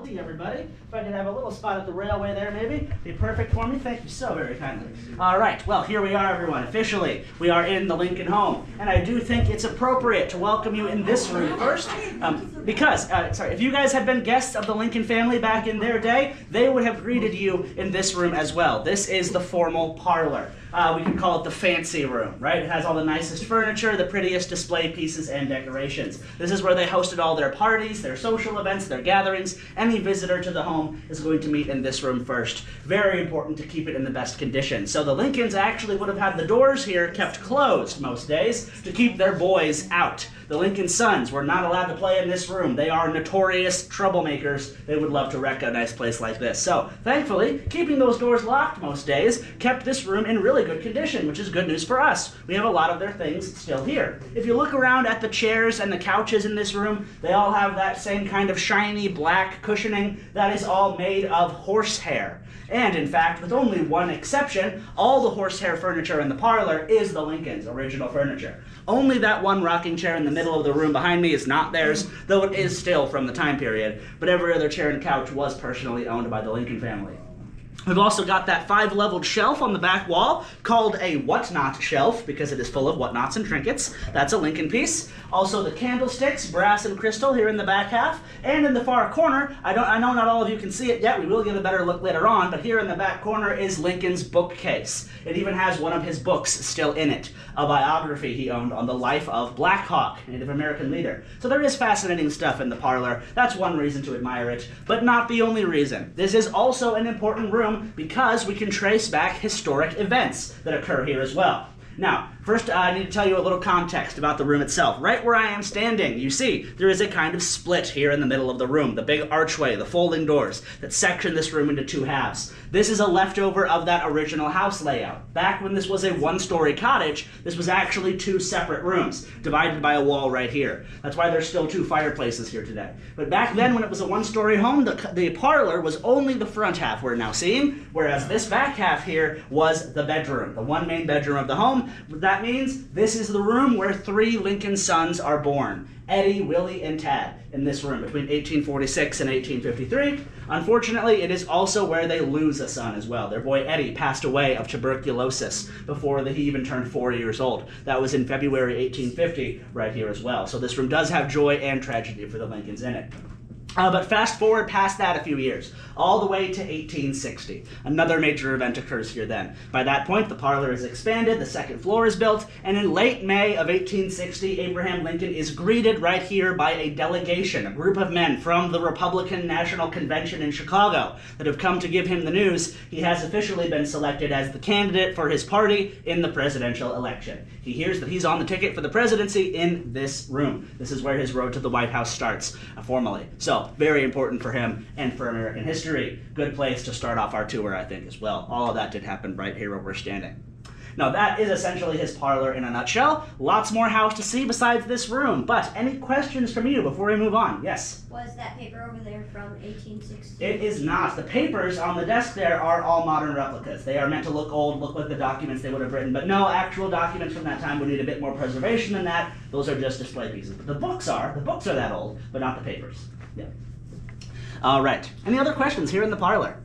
evening, everybody. If I could have a little spot at the railway there, maybe, be perfect for me. Thank you so very kindly. All right, well, here we are, everyone. Officially, we are in the Lincoln home, and I do think it's appropriate to welcome you in this room first, because, if you guys had been guests of the Lincoln family back in their day, they would have greeted you in this room as well. This is the formal parlor. We could call it the fancy room, right? It has all the nicest furniture, the prettiest display pieces, and decorations. This is where they hosted all their parties, their social events, their gatherings. Any visitor to the home is going to meet in this room first. Very important to keep it in the best condition. So the Lincolns actually would have had the doors here kept closed most days to keep their boys out. The Lincoln sons were not allowed to play in this room. They are notorious troublemakers. They would love to wreck a nice place like this. So, thankfully, keeping those doors locked most days kept this room in really good condition, which is good news for us. We have a lot of their things still here. If you look around at the chairs and the couches in this room, they all have that same kind of shiny black cushioning that is all made of horsehair. And in fact, with only one exception, all the horsehair furniture in the parlor is the Lincolns' original furniture. Only that one rocking chair in the middle of the room behind me is not theirs, though it is still from the time period, but every other chair and couch was personally owned by the Lincoln family. We've also got that 5-leveled shelf on the back wall called a whatnot shelf because it is full of whatnots and trinkets. That's a Lincoln piece. Also the candlesticks, brass and crystal here in the back half. And in the far corner, I know not all of you can see it yet, we will give a better look later on, but here in the back corner is Lincoln's bookcase. It even has one of his books still in it, a biography he owned on the life of Black Hawk, Native American leader. So there is fascinating stuff in the parlor. That's one reason to admire it, but not the only reason. This is also an important room because we can trace back historic events that occur here as well. Now, first I need to tell you a little context about the room itself. Right where I am standing, you see, there is a kind of split here in the middle of the room, the big archway, the folding doors that section this room into two halves. This is a leftover of that original house layout. Back when this was a one-story cottage, this was actually two separate rooms, divided by a wall right here. That's why there's still two fireplaces here today. But back then, when it was a one-story home, the parlor was only the front half we're now seeing, whereas this back half here was the bedroom, the one main bedroom of the home. That means this is the room where 3 Lincoln sons are born. Eddie, Willie, and Tad in this room between 1846 and 1853. Unfortunately, it is also where they lose a son as well. Their boy Eddie passed away of tuberculosis before he even turned 4 years old. That was in February 1850 right here as well. So this room does have joy and tragedy for the Lincolns in it. But fast forward past that a few years, all the way to 1860. Another major event occurs here then. By that point, the parlor is expanded, the second floor is built, and in late May of 1860, Abraham Lincoln is greeted right here by a delegation, a group of men from the Republican National Convention in Chicago that have come to give him the news he has officially been selected as the candidate for his party in the presidential election. He hears that he's on the ticket for the presidency in this room. This is where his road to the White House starts, formally. So, very important for him and for American history. Good place to start off our tour, I think, as well. All of that did happen right here where we're standing. Now, that is essentially his parlor in a nutshell. Lots more house to see besides this room. But any questions from you before we move on? Yes? Was that paper over there from 1860? It is not. The papers on the desk there are all modern replicas. They are meant to look old, look like the documents they would have written. But no, actual documents from that time would need a bit more preservation than that. Those are just display pieces. But the books are that old, but not the papers. Yeah. All right. Any other questions here in the parlor?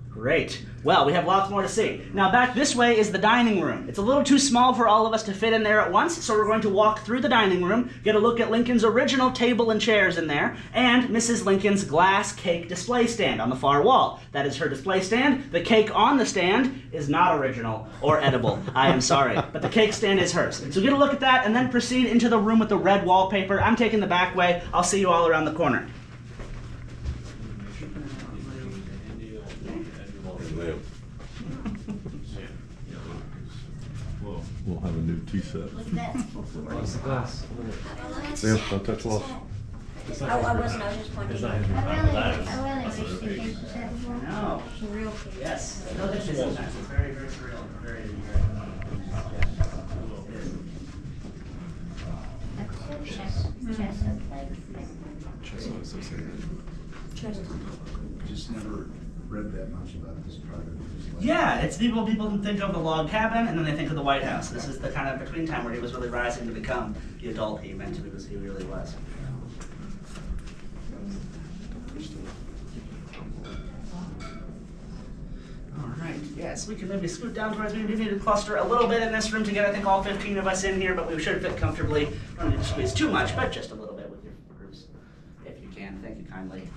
Great. Well, we have lots more to see. Now, back this way is the dining room. It's a little too small for all of us to fit in there at once, so we're going to walk through the dining room, get a look at Lincoln's original table and chairs in there, and Mrs. Lincoln's glass cake display stand on the far wall. That is her display stand. The cake on the stand is not original or edible. I am sorry, but the cake stand is hers. So get a look at that and then proceed into the room with the red wallpaper. I'm taking the back way. I'll see you all around the corner. We'll have a new tea set. What's the glass? Sam, don't touch loss. I wasn't, I was just pointing. I really wish the kids was had one. No. It's a real kid. Yes. No, this is sometimes. It's very, very surreal. Very, Just never read that much about this project. yeah, it's people think of the log cabin and then they think of the White House. This is the kind of between time where he was really rising to become the adult he meant to, because he really was. mind. Yes, we can maybe scoot down towards me. We do need to cluster a little bit in this room to get, I think, all 15 of us in here, but we should fit comfortably. Don't need to squeeze too much, but just a little bit with your groups, if you can. Thank you kindly.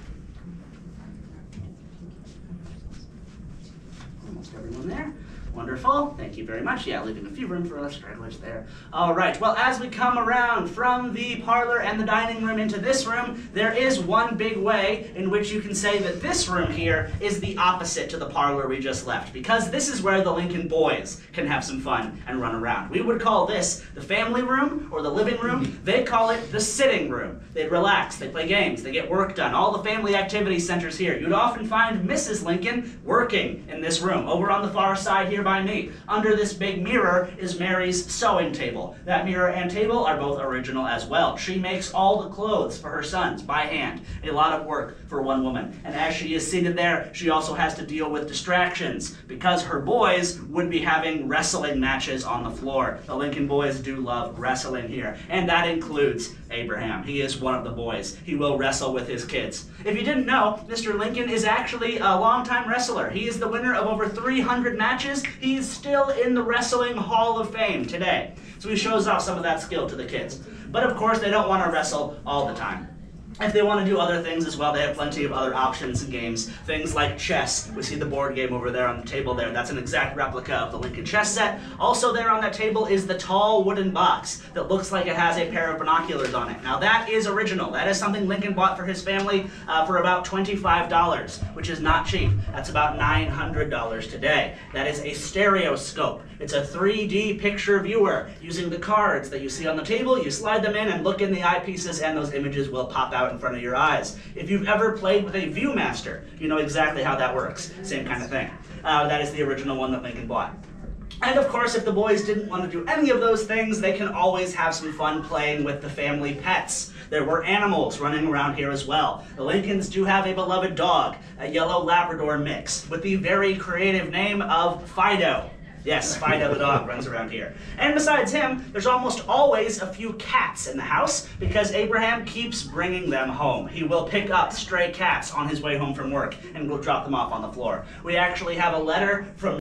Almost everyone there. Wonderful. Thank you very much. Yeah, leaving a few room for us stragglers there. All right. Well, as we come around from the parlor and the dining room into this room, there is one big way in which you can say that this room here is the opposite to the parlor we just left, because this is where the Lincoln boys can have some fun and run around. We would call this the family room or the living room. They call it the sitting room. They relax, they play games, they get work done. All the family activity centers here. You'd often find Mrs. Lincoln working in this room. Over on the far side here by me, under this big mirror, is Mary's sewing table. That mirror and table are both original as well. She makes all the clothes for her sons by hand. A lot of work for one woman. And as she is seated there, she also has to deal with distractions because her boys would be having wrestling matches on the floor. The Lincoln boys do love wrestling here, and that includes Abraham. He is one of the boys. He will wrestle with his kids. If you didn't know, Mr. Lincoln is actually a longtime wrestler. He is the winner of over 300 matches. He's still in the Wrestling Hall of Fame today. So he shows off some of that skill to the kids. But of course, they don't want to wrestle all the time. If they want to do other things as well, they have plenty of other options and games. Things like chess. We see the board game over there on the table there. That's an exact replica of the Lincoln chess set. Also there on that table is the tall wooden box that looks like it has a pair of binoculars on it. Now that is original. That is something Lincoln bought for his family for about $25, which is not cheap. That's about $900 today. That is a stereoscope. It's a 3D picture viewer. Using the cards that you see on the table, you slide them in and look in the eyepieces and those images will pop out in front of your eyes. If you've ever played with a Viewmaster, you know exactly how that works. Same kind of thing. That is the original one that Lincoln bought. And of course, if the boys didn't want to do any of those things, they can always have some fun playing with the family pets. There were animals running around here as well. The Lincolns do have a beloved dog, a yellow Labrador mix, with the very creative name of Fido. Yes, Fido the dog runs around here. And besides him, there's almost always a few cats in the house because Abraham keeps bringing them home. He will pick up stray cats on his way home from work and will drop them off on the floor. We actually have a letter from